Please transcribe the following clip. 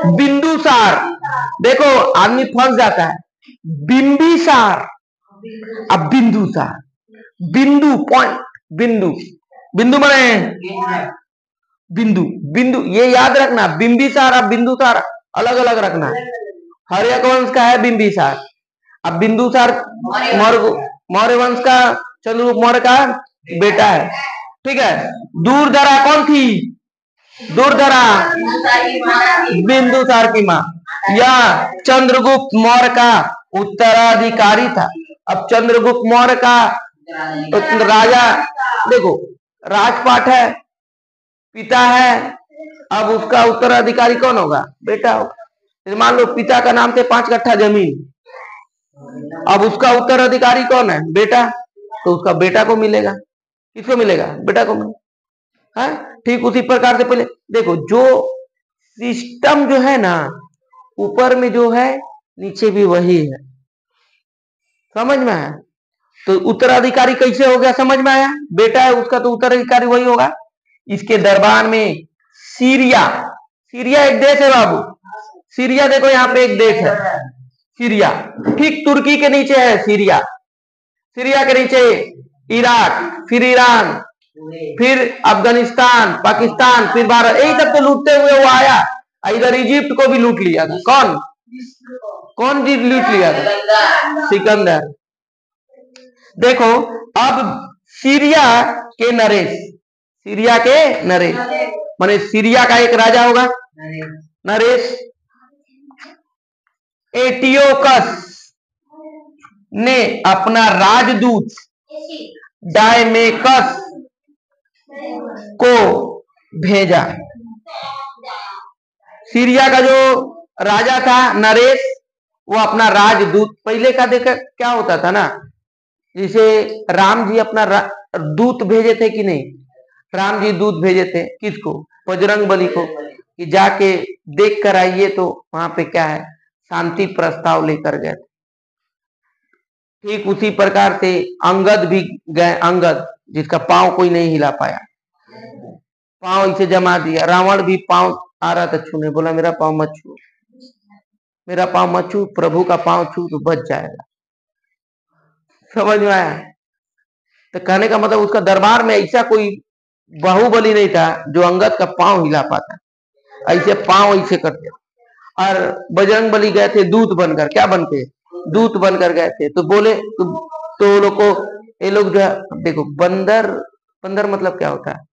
बिंदुसार। देखो आदमी फंस जाता है, बिंबिसार अब बिंदुसार, बिंदु पॉइंट, बिंदु, बिंदु बने बिंदु, बिंदु ये याद रखना, बिंबिसार अब बिंदुसार अलग अलग रखना। हर्यक वंश का है बिंबिसार, अब बिंदुसार मौर्य वंश का चंद्रगुप्त मौर्य का बेटा है, ठीक है। दूरधरा कौन थी? दूरधरा बिंदुसार की मां, या चंद्रगुप्त मौर्य का उत्तराधिकारी था। अब चंद्रगुप्त मौर्य का राजा, देखो राजपाट है, पिता है, अब उसका उत्तराधिकारी कौन होगा? बेटा होगा। मान लो पिता का नाम से 5 कट्ठा जमीन, अब उसका उत्तराधिकारी कौन है? बेटा, तो उसका बेटा को मिलेगा। किसको मिलेगा? बेटा को मिलेगा। ठीक उसी प्रकार से पहले देखो, जो सिस्टम जो है ना, ऊपर में जो है नीचे भी वही है, समझ में आया? तो उत्तराधिकारी कैसे हो गया? समझ में आया? बेटा है उसका तो उत्तराधिकारी वही होगा। इसके दरबार में सीरिया, सीरिया एक देश है बाबू, सीरिया देखो यहाँ पे एक देश है सीरिया, ठीक तुर्की के नीचे है सीरिया, सीरिया के नीचे इराक, फिर ईरान, फिर अफगानिस्तान, पाकिस्तान, फिर भारत, यही सब तो लूटते हुए वो आया। इधर इजिप्ट को भी लूट लिया था। कौन कौन जी लूट लिया था? सिकंदर। देखो अब सीरिया के नरेश, सीरिया के नरेश माने सीरिया का एक राजा होगा नरेश। एटियोकस ने अपना राजदूत डायमेकस को भेजा। सीरिया का जो राजा था नरेश, वो अपना राजदूत, पहले का देखा क्या होता था ना, जैसे राम जी अपना दूत भेजे थे कि नहीं? राम जी दूत भेजे थे किसको? बजरंग बली को, कि जाके देख कर आइए, तो वहां पे क्या है, शांति प्रस्ताव लेकर गए। ठीक उसी प्रकार से अंगद भी गए, अंगद जिसका पांव कोई नहीं हिला पाया, पांव इसे जमा दिया। रावण भी पांव आ रहा था छूने, बोला मेरा पांव मत छू, मेरा पांव मत छू, प्रभु का पांव छू तो बच जाएगा। समझ में आया? तो कहने का मतलब उसका दरबार में ऐसा कोई बाहुबली नहीं था जो अंगद का पांव हिला पाता, ऐसे पांव ऐसे करते। और बजरंग बली गए थे दूत बनकर, क्या बनते? दूत बनकर गए थे। तो बोले तो लोग को, ये लोग जो है, देखो बंदर, बंदर मतलब क्या होता है?